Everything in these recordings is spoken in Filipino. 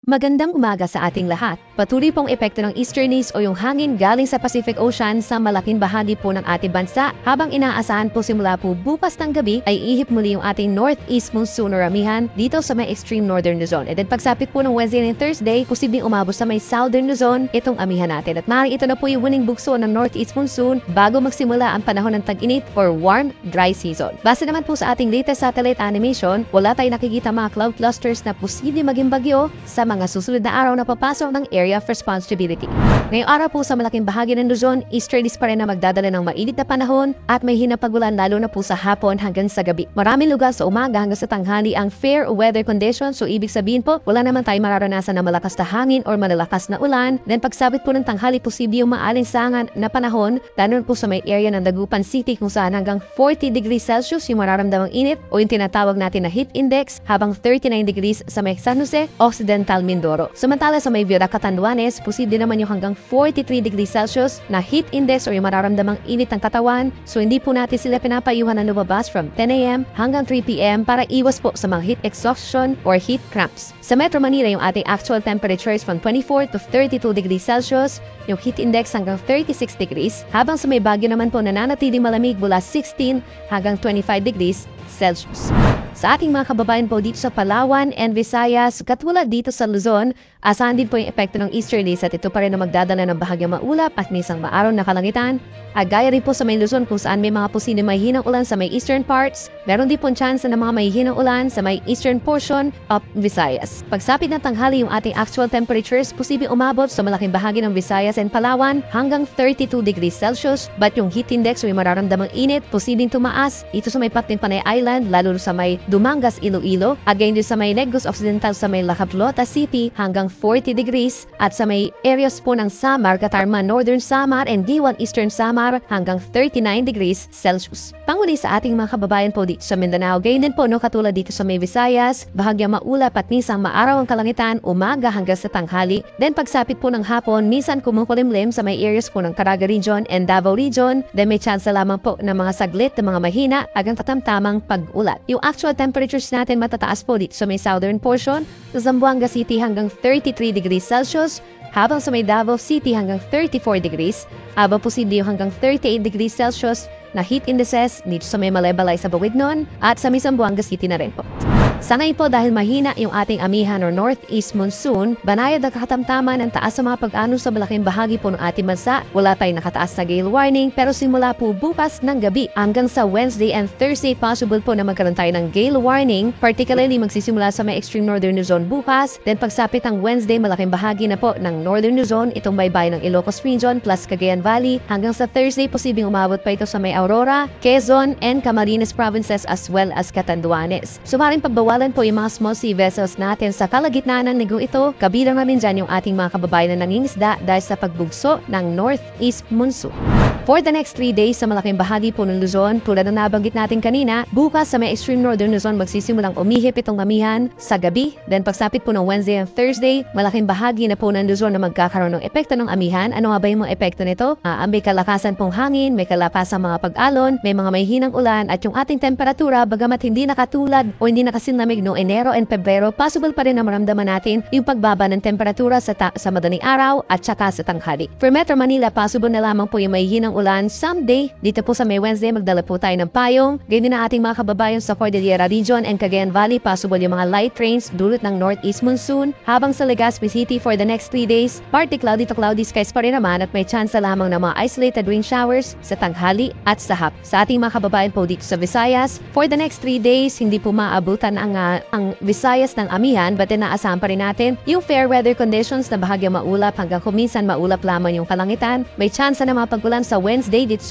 Magandang umaga sa ating lahat. Patuloy pong epekto ng easterlies o yung hangin galing sa Pacific Ocean sa malaking bahagi po ng ating bansa. Habang inaasahan po simula po bukas ng gabi ay ihip muli yung ating northeast monsoon o ramihan dito sa may extreme northern Luzon. And then pagsapit po ng Wednesday and Thursday, posibleng umabot sa may southern Luzon itong amihan natin. At maaaring ito na po yung winning bugso ng northeast monsoon bago magsimula ang panahon ng tag-init or warm, dry season. Base naman po sa ating latest satellite animation, wala tayong nakikita mga cloud clusters na posibleng maging bagyo sa mga susunod na araw na papasok ng area of responsibility. Ngayong araw po sa malaking bahagi ng Luzon, easterlies pa rin na magdadala ng mainit na panahon at may hinapagulan lalo na po sa hapon hanggang sa gabi. Maraming lugar sa umaga hanggang sa tanghali ang fair weather conditions, so ibig sabihin po wala naman tayo mararanasan na malakas na hangin or malalakas na ulan. Then pagsabit po ng tanghali, posible yung maalinsangan na panahon lalo po sa may area ng Dagupan City kung saan hanggang 40 degrees Celsius yung mararamdamang init o yung tinatawag natin na heat index, habang 39 degrees sa may San Jose, Occidental Mindoro. Samantala sa may Villa Catanduanes, posible naman yung hanggang 43 degrees Celsius na heat index o yung mararamdamang init ng katawan. So hindi po natin sila pinapayuhan na lumabas from 10 a.m. hanggang 3 p.m. para iwas po sa mga heat exhaustion or heat cramps. Sa Metro Manila, yung ating actual temperatures from 24 to 32 degrees Celsius, yung heat index hanggang 36 degrees, habang sa may Baguio naman po nananatiling malamig mula 16 hanggang 25 degrees Celsius. Sa ating mga kababayan po dito sa Palawan and Visayas, katulad dito sa Luzon, asahan din po yung epekto ng easterlies at ito pa rin na magdadala ng bahagyang maulap at minsan maaraw na kalangitan. At gaya rin po sa may Luzon kung saan may mga posibleng mahihinang ulan sa may eastern parts, meron din po chance ng mga mahihinang ulan sa may eastern portion of Visayas. Pagsapit ng tanghali, yung ating actual temperatures posibleng umabot sa malaking bahagi ng Visayas and Palawan hanggang 32 degrees Celsius, but yung heat index o yung mararamdamang init posibleng tumaas ito sa may Patling Panay Island, lalo sa may Dumangas, Iloilo, at gayon din sa may Negros Occidental sa may Lacaplota City hanggang 40 degrees, at sa may areas po ng Samar, Catarman, Northern Samar, and Diwan, Eastern Samar hanggang 39 degrees Celsius. Panguli sa ating mga kababayan po dito sa Mindanao, gayon din po katulad dito sa may Visayas, bahagyang maulap at minsan maaraw ang kalangitan umaga hanggang sa tanghali. Then pagsapit po ng hapon, minsan kumukulimlim sa may areas po ng Caraga Region and Davao Region. Then may chance lamang po ng mga saglit na mga mahina hanggang katamtamang pag-ulat. Yung actual temperatures natin matataas po dito sa may southern portion, sa Zamboanga City hanggang 33 degrees Celsius, habang sa may Davao City hanggang 34 degrees, habang posible hanggang 38 degrees Celsius na heat indices dito sa may Malaybalay sa Bukidnon at sa may Zamboanga City na rin po. Sa ngayon po, dahil mahina yung ating amihan or northeast monsoon, banayad ang katamtaman ng taas sa mga pag-ano sa malaking bahagi po ng ating bansa. Wala tayong nakataas na gale warning, pero simula po bukas ng gabi hanggang sa Wednesday and Thursday, possible po na magkaroon tayo ng gale warning. Particularly magsisimula sa may extreme northern Luzon bukas, then pagsapit ng Wednesday, malaking bahagi na po ng northern Luzon, itong baybayin ng Ilocos Region plus Cagayan Valley, hanggang sa Thursday, posibleng umabot pa ito sa may Aurora, Quezon, and Camarines provinces as well as Catanduanes. Sumaring pagbawalan po yung mga small sea vessels natin sa kalagitnaan ng negong ito. Kabilang na rin dyan yung ating mga kababayan na nangingisda dahil sa pagbugso ng northeast monsoon. For the next 3 days sa malaking bahagi po ng Luzon, tulad ng nabanggit natin kanina, bukas sa may extreme northern Luzon magsisimulang umihip itong amihan sa gabi. Then pagsapit po ng Wednesday and Thursday, malaking bahagi na po ng Luzon na magkakaroon ng epekto ng amihan. Ano nga ba yung mga epekto nito? May kalakasan pong hangin, may kalapasang mga pag-alon, may mga mahihinang ulan, at yung ating temperatura bagamat hindi nakatulad o hindi nakasinlamig noong Enero and Pebrero, possible pa rin na maramdaman natin yung pagbaba ng temperatura sa madaling araw at saka sa tanghali. For Metro Manila, possible na lamang po yung mahihinang ulan someday. Dito po sa may Wednesday, magdala po tayo ng payong. Ganyan din na ating mga kababayan sa Cordillera Region and Cagayan Valley, possible yung mga light rains dulot ng northeast monsoon. Habang sa Legazpi City for the next 3 days, partly cloudy to cloudy skies pa rin naman at may chance lamang ng mga isolated rain showers sa tanghali at sa hap. Sa ating mga kababayan po dito sa Visayas, for the next 3 days, hindi po maabutan ang Visayas ng amihan, but inaasahan pa rin natin yung fair weather conditions na bahagyang maulap hanggang kuminsan maulap lamang yung kalangitan. May chance na mapag-ulan sa Wednesday dito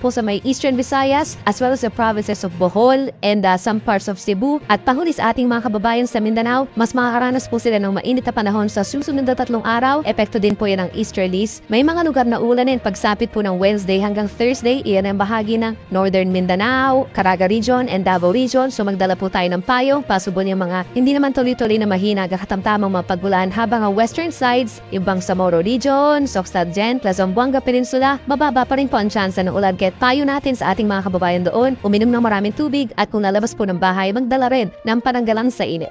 po sa may Eastern Visayas as well as the provinces of Bohol and some parts of Cebu. At panghuli sa ating mga kababayan sa Mindanao, mas makakaranas po sila ng mainit na panahon sa susunod na 3 araw. Epekto din po yan ng easterlies. May mga lugar na ulanin pagsapit po ng Wednesday hanggang Thursday. Iyan ang bahagi ng Northern Mindanao, Caraga Region, and Davao Region. So magdala po tayo ng payong. Possible yung mga hindi naman tuloy-tuloy na mahina katamtamang mapagbulan, habang ang western sides, yung Bangsamoro Region, Soctadgen, Zamboanga Peninsula, mababa pa rin po ang tsansa ng ulan. Kaya payo natin sa ating mga kababayan doon, uminom ng maraming tubig at kung lalabas po ng bahay, magdala rin ng pananggalang sa init.